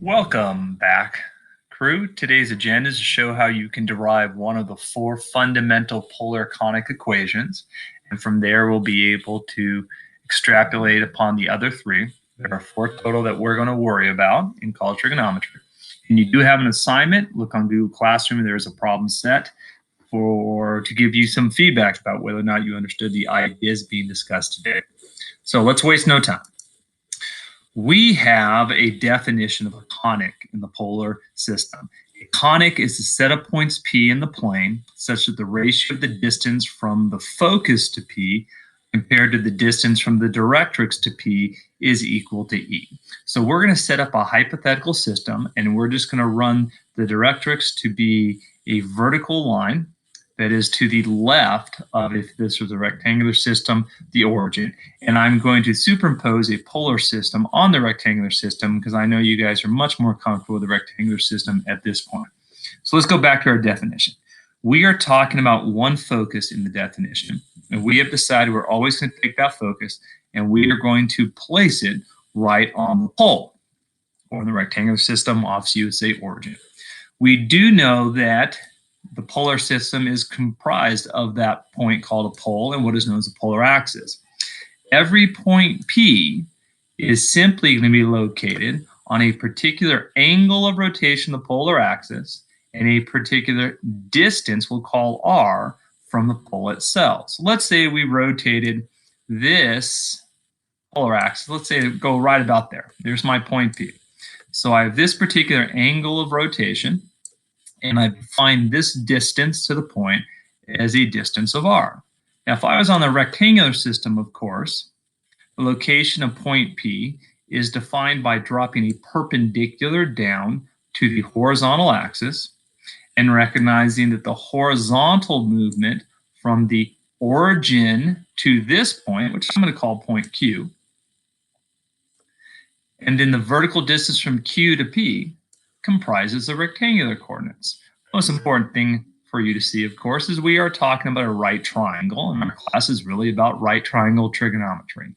Welcome back, crew. Today's agenda is to show how you can derive one of the four fundamental polar conic equations, and from there we'll be able to extrapolate upon the other three. There are four total that we're going to worry about in college trigonometry. And you do have an assignment. Look on Google Classroom. There's a problem set to give you some feedback about whether or not you understood the ideas being discussed today. So let's waste no time. We have a definition of a conic in the polar system. A conic is a set of points P in the plane such that the ratio of the distance from the focus to P compared to the distance from the directrix to P is equal to E. So we're going to set up a hypothetical system, and we're just going to run the directrix to be a vertical line that is to the left of, if this was a rectangular system, the origin. And I'm going to superimpose a polar system on the rectangular system because I know you guys are much more comfortable with the rectangular system at this point. So let's go back to our definition. We are talking about one focus in the definition, and we have decided we're always going to take that focus and we are going to place it right on the pole, or in the rectangular system, obviously you would say origin. We do know that the polar system is comprised of that point called a pole and what is known as a polar axis. Every point P is simply going to be located on a particular angle of rotation of the polar axis and a particular distance we'll call r from the pole itself. So let's say we rotated this polar axis. Let's say go right about there. There's my point P. So I have this particular angle of rotation, and I find this distance to the point as a distance of r. Now, if I was on the rectangular system, of course, the location of point P is defined by dropping a perpendicular down to the horizontal axis and recognizing that the horizontal movement from the origin to this point, which I'm going to call point Q, and then the vertical distance from Q to P comprises the rectangular coordinates. Most important thing for you to see, of course, is we are talking about a right triangle, and our class is really about right triangle trigonometry.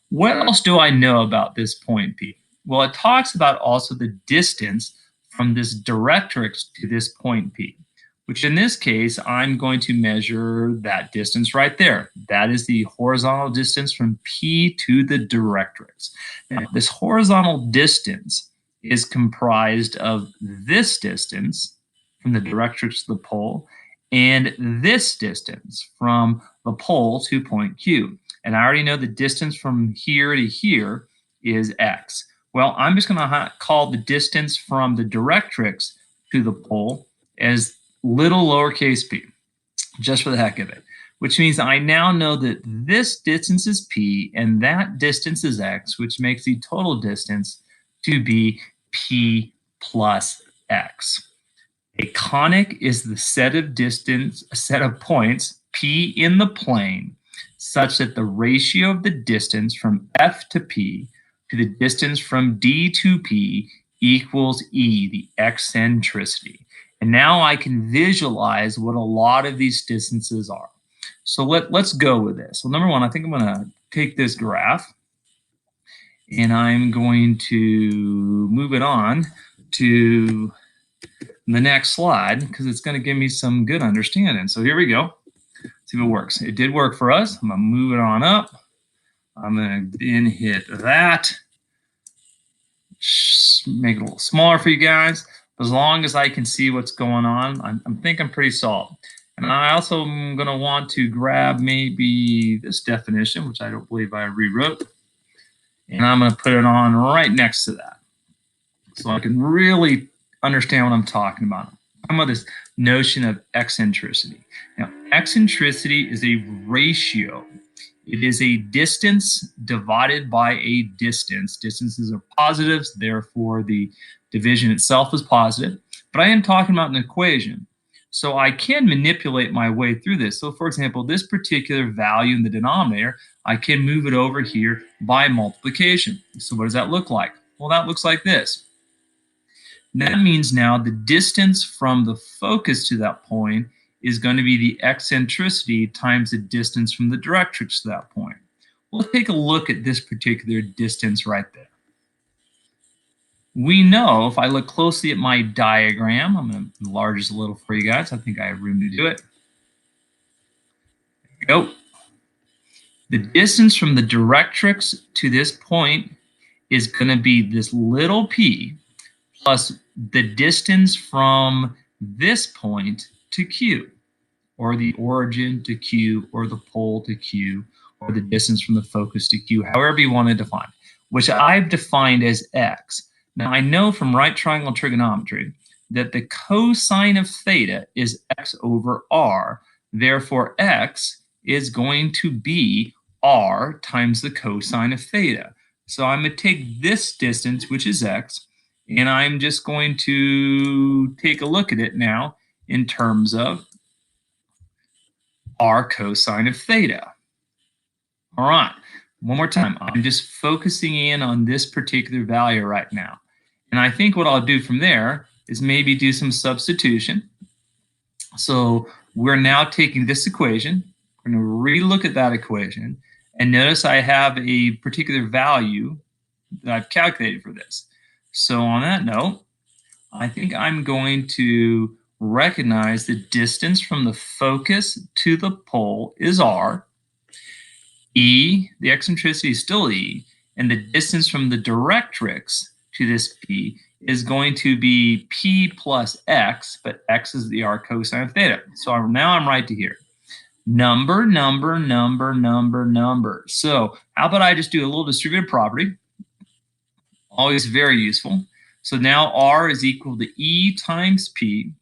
What else do I know about this point P? Well, it talks about also the distance from this directrix to this point P, which in this case, I'm going to measure that distance right there. That is the horizontal distance from P to the directrix. Now, this horizontal distance is comprised of this distance from the directrix to the pole and this distance from the pole to point Q. And I already know the distance from here to here is x. Well, I'm just going to call the distance from the directrix to the pole as little lowercase p, just for the heck of it, which means I now know that this distance is p and that distance is x, which makes the total distance to be P plus X. A conic is the set of points P in the plane such that the ratio of the distance from F to P to the distance from D to P equals E, the eccentricity. And now I can visualize what a lot of these distances are. So let's go with this. Well, number one, I think I'm going to take this graph and I'm going to move it on to the next slide because it's going to give me some good understanding. So here we go. Let's see if it works. It did work for us. I'm going to move it on up. I'm going to then hit that. Make it a little smaller for you guys. As long as I can see what's going on, I'm thinking pretty solid. And I also am going to want to grab maybe this definition, which I don't believe I rewrote. And I'm going to put it on right next to that so I can really understand what I'm talking about. I'm talking about this notion of eccentricity. Now, eccentricity is a ratio. It is a distance divided by a distance. Distances are positives, therefore the division itself is positive. But I am talking about an equation. So I can manipulate my way through this. So for example, this particular value in the denominator, I can move it over here by multiplication. So what does that look like? Well, that looks like this. That means now the distance from the focus to that point is going to be the eccentricity times the distance from the directrix to that point. We'll take a look at this particular distance right there. we know if I look closely at my diagram, I'm going to enlarge this a little for you guys. I think I have room to do it. There we go. The distance from the directrix to this point is going to be this little p plus the distance from this point to Q, or the origin to Q, or the pole to Q, or the distance from the focus to Q, however you want to define, which I've defined as x. Now, I know from right triangle trigonometry that the cosine of theta is x over r. Therefore, x is going to be r times the cosine of theta. So I'm going to take this distance, which is x, and I'm just going to take a look at it now in terms of r cosine of theta. All right, one more time. I'm just focusing in on this particular value right now. And I think what I'll do from there is maybe do some substitution. So we're now taking this equation. We're going to relook at that equation. And notice I have a particular value that I've calculated for this. So on that note, I think I'm going to recognize the distance from the focus to the pole is r. E, the eccentricity is still E, and the distance from the directrix to this P is going to be P plus X, but X is the r cosine of theta. So now I'm right to here. Number, number, number, number, number. So how about I just do a little distributive property? Always very useful. So now R is equal to E times P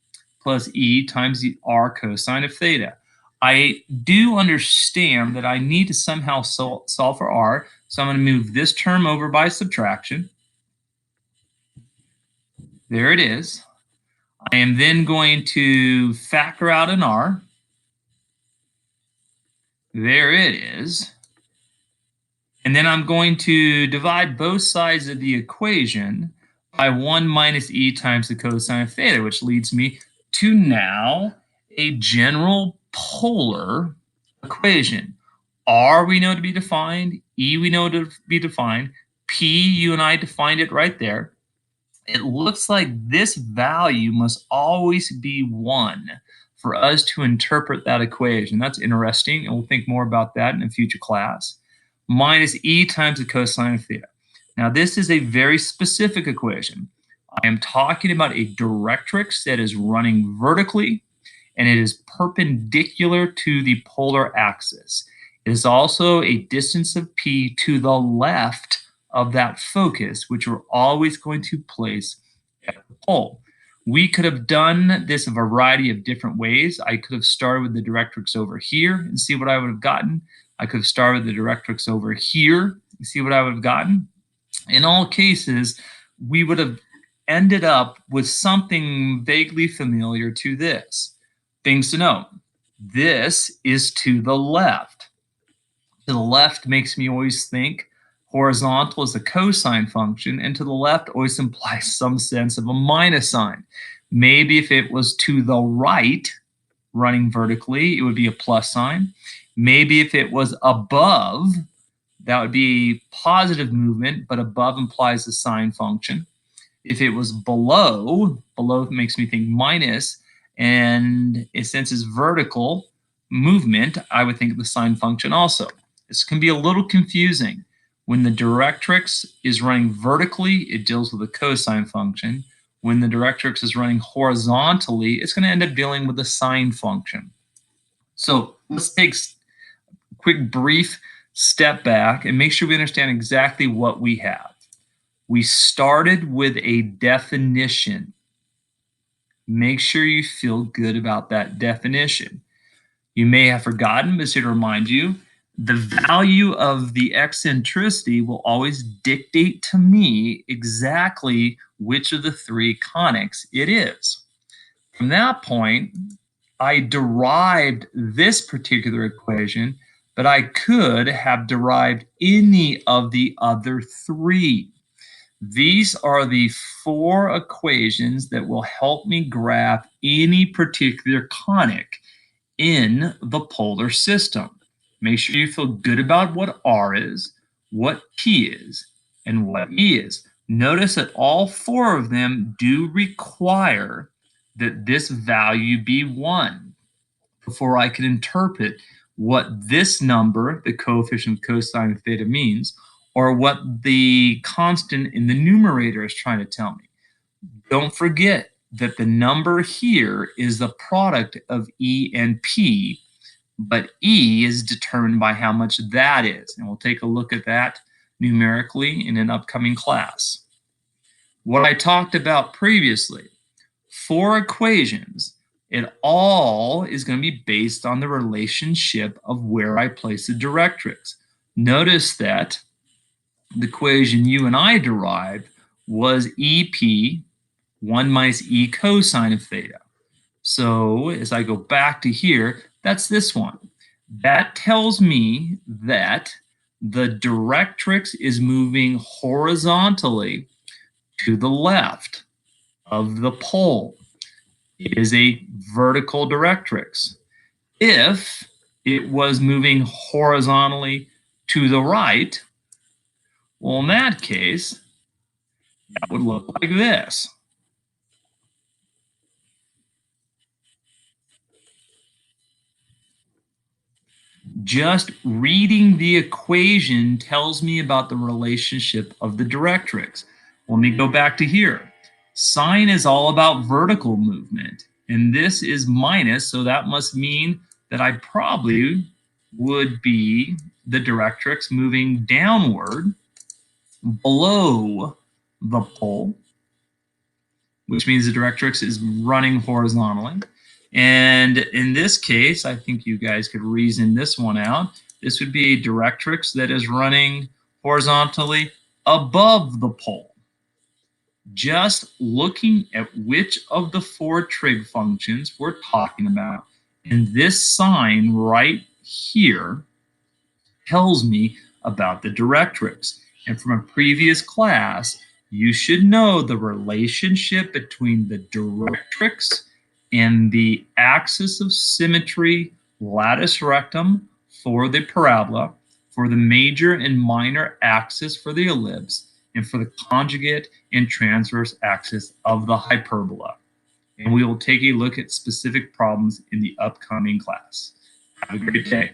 plus E times the r cosine of theta. I do understand that I need to somehow solve for r, so I'm going to move this term over by subtraction. There it is. I am then going to factor out an r. There it is. And then I'm going to divide both sides of the equation by 1 minus e times the cosine of theta, which leads me to now a general polar equation. R we know to be defined, E we know to be defined, P, you and I defined it right there. It looks like this value must always be 1 for us to interpret that equation. That's interesting, and we'll think more about that in a future class. Minus E times the cosine of theta. Now, this is a very specific equation. I am talking about a directrix that is running vertically, and it is perpendicular to the polar axis. It is also a distance of P to the left of that focus, which we're always going to place at the pole. We could have done this a variety of different ways. I could have started with the directrix over here and see what I would have gotten. I could have started with the directrix over here and see what I would have gotten. In all cases, we would have ended up with something vaguely familiar to this. Things to note. This is to the left. To the left makes me always think horizontal is a cosine function, and to the left always implies some sense of a minus sign. Maybe if it was to the right, running vertically, it would be a plus sign. Maybe if it was above, that would be positive movement, but above implies a sine function. If it was below, below makes me think minus, and since it's vertical movement, I would think of the sine function also. This can be a little confusing. When the directrix is running vertically, it deals with a cosine function. When the directrix is running horizontally, it's going to end up dealing with a sine function. So let's take a quick brief step back and make sure we understand exactly what we have. We started with a definition. Make sure you feel good about that definition. You may have forgotten, but to remind you, the value of the eccentricity will always dictate to me exactly which of the 3 conics it is. From that point, I derived this particular equation, but I could have derived any of the other 3. These are the 4 equations that will help me graph any particular conic in the polar system. Make sure you feel good about what R is, what P is, and what E is. Notice that all four of them do require that this value be 1 before I can interpret what this number, the coefficient of cosine of theta, means, or what the constant in the numerator is trying to tell me. Don't forget that the number here is the product of E and P, but E is determined by how much that is. And we'll take a look at that numerically in an upcoming class. What I talked about previously, 4 equations, it all is going to be based on the relationship of where I place the directrix. Notice that the equation you and I derived was EP 1 minus E cosine of theta. So as I go back to here, that's this one. That tells me that the directrix is moving horizontally to the left of the pole. It is a vertical directrix. If it was moving horizontally to the right, well, in that case, that would look like this. Just reading the equation tells me about the relationship of the directrix. Let me go back to here. Sine is all about vertical movement, and this is minus, so that must mean that I probably would be the directrix moving downward below the pole, which means the directrix is running horizontally. And in this case, I think you guys could reason this one out. This would be a directrix that is running horizontally above the pole. Just looking at which of the 4 trig functions we're talking about, and this sign right here tells me about the directrix. And from a previous class, you should know the relationship between the directrix and the axis of symmetry latus rectum for the parabola, for the major and minor axis for the ellipse, and for the conjugate and transverse axis of the hyperbola. And we will take a look at specific problems in the upcoming class. Have a great day.